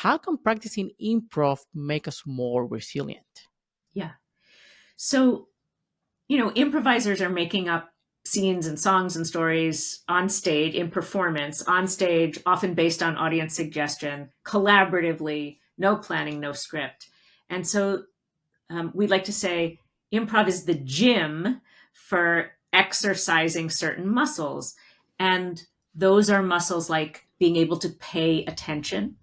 how can practicing improv make us more resilient? Yeah. So, improvisers are making up scenes and songs and stories on stage, in performance, on stage, often based on audience suggestion, collaboratively, no planning, no script. And so we like to say improv is the gym for exercising certain muscles. And those are muscles like being able to pay attention.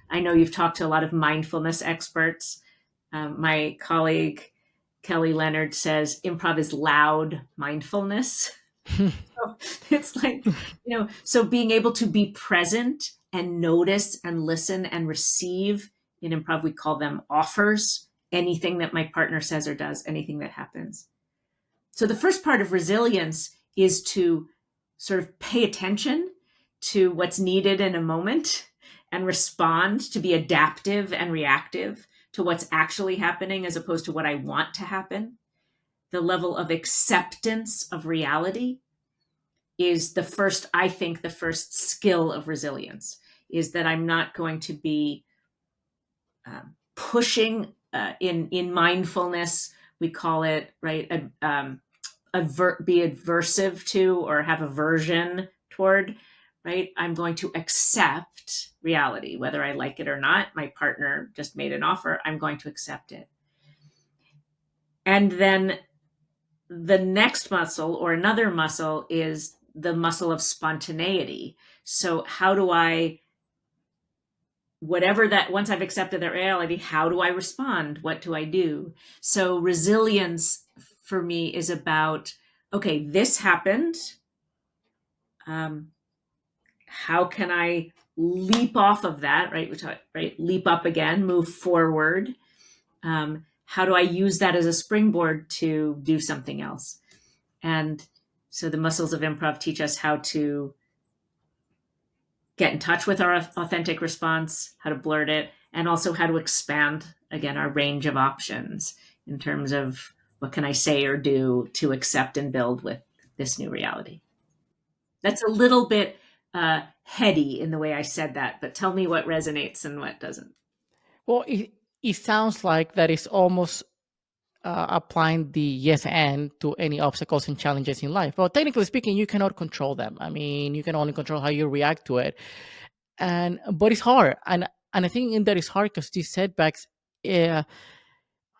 I know you've talked to a lot of mindfulness experts. My colleague, Kelly Leonard, says improv is loud mindfulness. So it's like, so being able to be present and notice and listen and receive. In improv, we call them offers, anything that my partner says or does, anything that happens. So the first part of resilience is to sort of pay attention to what's needed in a moment and respond, to be adaptive and reactive to what's actually happening as opposed to what I want to happen. The level of acceptance of reality is I think, the first skill of resilience, is that I'm not going to be pushing in mindfulness. We call it, right, be adversive to or have aversion toward, right? I'm going to accept reality, whether I like it or not. My partner just made an offer. I'm going to accept it. And then the next muscle, or another muscle, is the muscle of spontaneity. So how do I, once I've accepted that reality, how do I respond? What do I do? So resilience for me is about, okay, this happened. How can I leap off of that, right? Leap up again, move forward. How do I use that as a springboard to do something else? And so the muscles of improv teach us how to get in touch with our authentic response, how to blurt it, and also how to expand, again, our range of options in terms of what can I say or do to accept and build with this new reality. That's a little bit heady in the way I said that, but tell me what resonates and what doesn't. Well, it sounds like that is almost applying the yes and to any obstacles and challenges in life. But technically speaking, you cannot control them. I mean, you can only control how you react to it. But it's hard, and I think in that it's hard because these setbacks uh,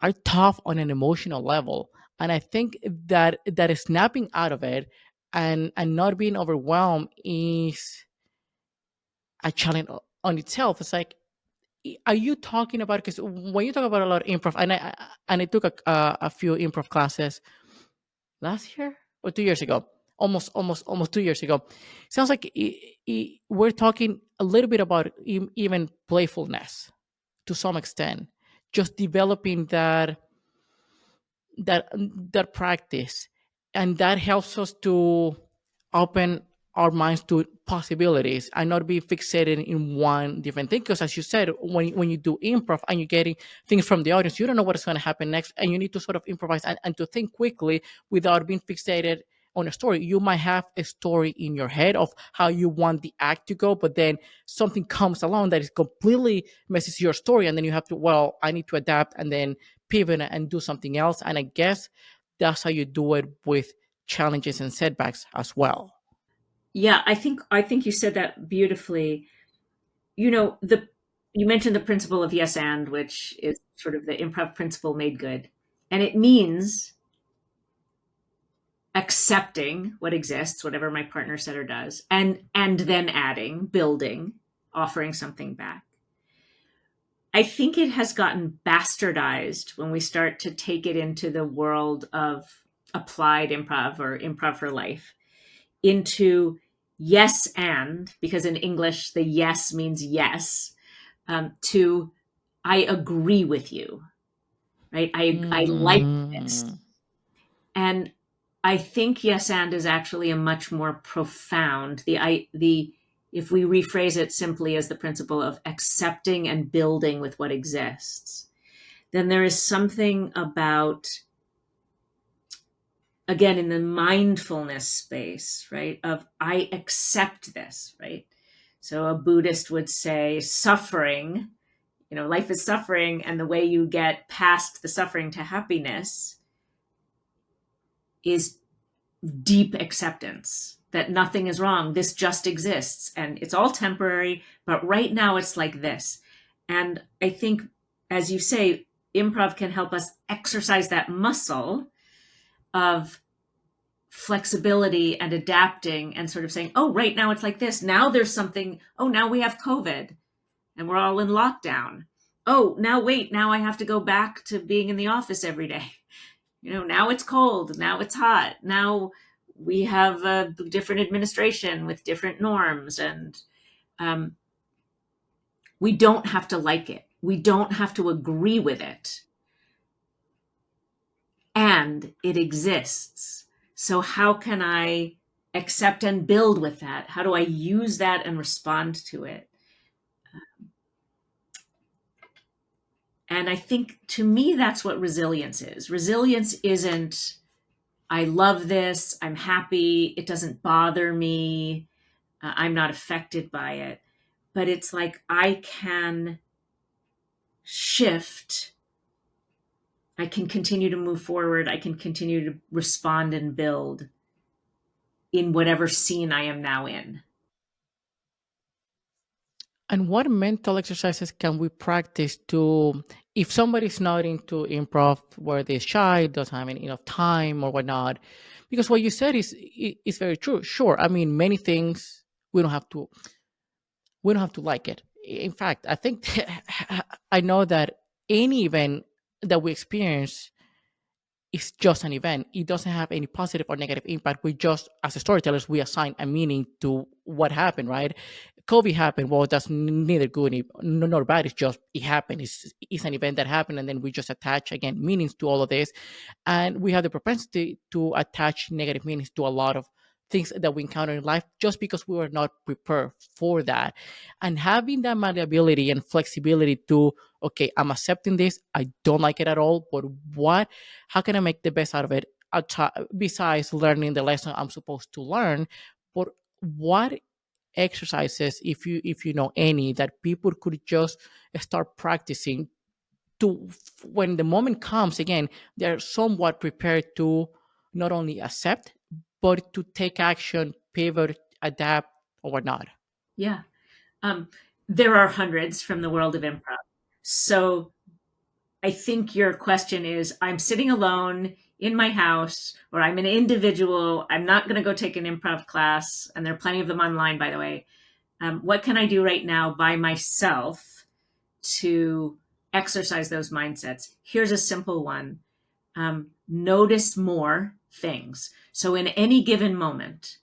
are tough on an emotional level, and I think that is snapping out of it and not being overwhelmed is a challenge on itself. It's like, are you talking about, because when you talk about a lot of improv, and I took a few improv classes last year or 2 years ago, almost 2 years ago. Sounds like we're talking a little bit about even playfulness to some extent, just developing that practice, and that helps us to open our minds to possibilities and not be fixated in one different thing. Because as you said, when you do improv and you're getting things from the audience, you don't know what is going to happen next, and you need to sort of improvise and to think quickly without being fixated on a story. You might have a story in your head of how you want the act to go, but then something comes along that is completely messes your story, and then you have to, well, I need to adapt and then pivot and do something else. And I guess that's how you do it with challenges and setbacks as well. Yeah, I think you said that beautifully. You mentioned the principle of yes and, which is sort of the improv principle made good. And it means accepting what exists, whatever my partner said or does, and then adding, building, offering something back. I think it has gotten bastardized when we start to take it into the world of applied improv or improv for life, into yes and, because in English the yes means yes, to I agree with you, right? I like this. Mm. And I think yes and is actually a much more profound, the if we rephrase it simply as the principle of accepting and building with what exists, then there is something about, again, in the mindfulness space, right, of I accept this, right? So a Buddhist would say suffering life is suffering, and the way you get past the suffering to happiness is deep acceptance that nothing is wrong. This just exists and it's all temporary, but right now it's like this. And I think, as you say, improv can help us exercise that muscle of flexibility and adapting and sort of saying, oh, right now it's like this. Now there's something. Oh, now we have COVID and we're all in lockdown. Oh, now wait, now I have to go back to being in the office every day. Now it's cold, now it's hot, now we have a different administration with different norms, and um, we don't have to like it. We don't have to agree with it. And it exists. So, how can I accept and build with that? How do I use that and respond to it? And I think, to me, that's what resilience is. Resilience isn't, I love this, I'm happy, it doesn't bother me, I'm not affected by it. But it's like I can shift, I can continue to move forward, I can continue to respond and build in whatever scene I am now in. And what mental exercises can we practice to, if somebody's not into improv, where they're shy, doesn't have enough time or whatnot? Because what you said is very true. Sure, I mean many things we don't have to we don't have to like it. In fact, I think I know that any event that we experience is just an event. It doesn't have any positive or negative impact. We just, as storytellers, we assign a meaning to what happened, right? COVID happened. Well, that's neither good nor bad. It's just it happened. It's an event that happened, and then we just attach again meanings to all of this, and we have the propensity to attach negative meanings to a lot of things that we encounter in life just because we were not prepared for that. And having that malleability and flexibility to, okay, I'm accepting this, I don't like it at all, but what, how can I make the best out of it, besides learning the lesson I'm supposed to learn? But what exercises, if you know any, that people could just start practicing to, when the moment comes again, they're somewhat prepared to not only accept but to take action, pivot, adapt, or whatnot? Yeah. Um, there are hundreds from the world of improv. So I think your question is, I'm sitting alone in my house, or I'm an individual. I'm not going to go take an improv class. And there are plenty of them online, by the way. What can I do right now by myself to exercise those mindsets? Here's a simple one. Notice more things. So in any given moment,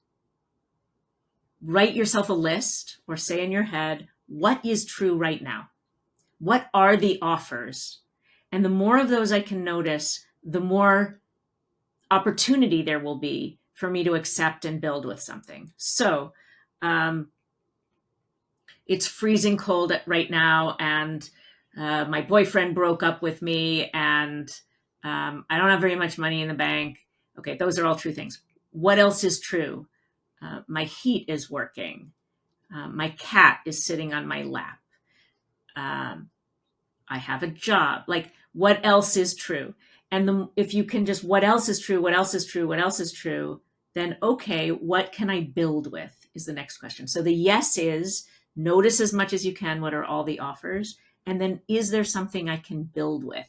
write yourself a list or say in your head, what is true right now? What are the offers? And the more of those I can notice, the more opportunity there will be for me to accept and build with something. So it's freezing cold right now, and my boyfriend broke up with me, and I don't have very much money in the bank. Okay, those are all true things. What else is true? My heat is working. My cat is sitting on my lap. Um, I have a job. Like, what else is true? And if you can just, what else is true? What else is true? What else is true? Then, okay, what can I build with is the next question. So the yes is notice as much as you can. What are all the offers? And then, is there something I can build with?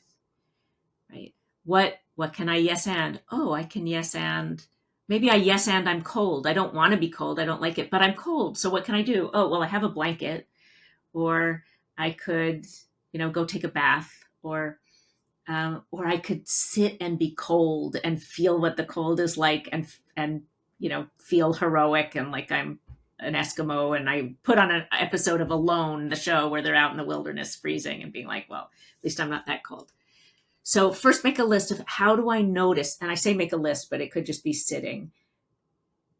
Right? What can I yes and? Oh, I can yes and. Maybe I yes and I'm cold. I don't want to be cold. I don't like it, but I'm cold. So what can I do? Oh, well, I have a blanket, or I could, go take a bath, or I could sit and be cold and feel what the cold is like, and feel heroic and like I'm an Eskimo. And I put on an episode of Alone, the show where they're out in the wilderness freezing and being like, well, at least I'm not that cold. So first, make a list of how do I notice, and I say make a list, but it could just be sitting.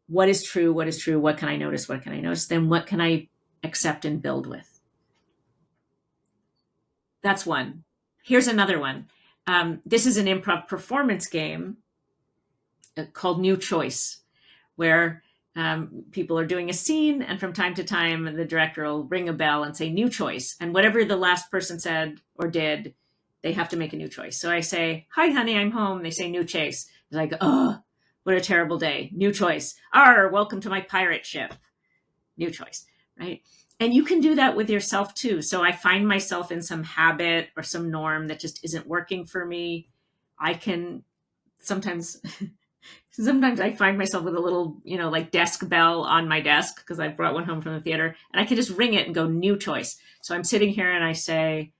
What is true? What is true? What can I notice? What can I notice? Then what can I accept and build with? That's one. Here's another one. This is an improv performance game called New Choice, where People are doing a scene, and from time to time, the director will ring a bell and say, new choice. And whatever the last person said or did, they have to make a new choice. So I say, hi, honey, I'm home. They say, new choice. It's like, oh, what a terrible day. New choice. Welcome to my pirate ship. New choice, right? And you can do that with yourself too. So I find myself in some habit or some norm that just isn't working for me. I can sometimes I find myself with a little, like desk bell on my desk because I brought one home from the theater, and I can just ring it and go, new choice. So I'm sitting here and I say,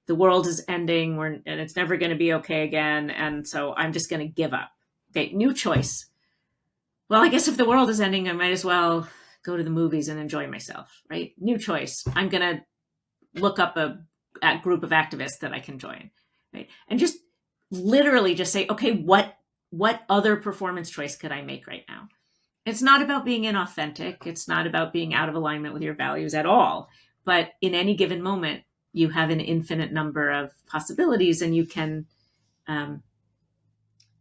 the world is ending, and it's never going to be okay again. And so I'm just going to give up. Okay, new choice. Well, I guess if the world is ending, I might as well go to the movies and enjoy myself, right? New choice. I'm going to look up a group of activists that I can join, right? And just literally just say, okay, what other performance choice could I make right now? It's not about being inauthentic. It's not about being out of alignment with your values at all. But in any given moment, you have an infinite number of possibilities, and you can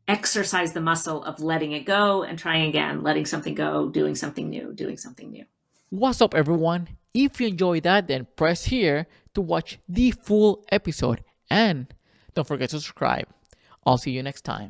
exercise the muscle of letting it go and trying again, letting something go, doing something new, doing something new. What's up, everyone? If you enjoyed that, then press here to watch the full episode. And don't forget to subscribe. I'll see you next time.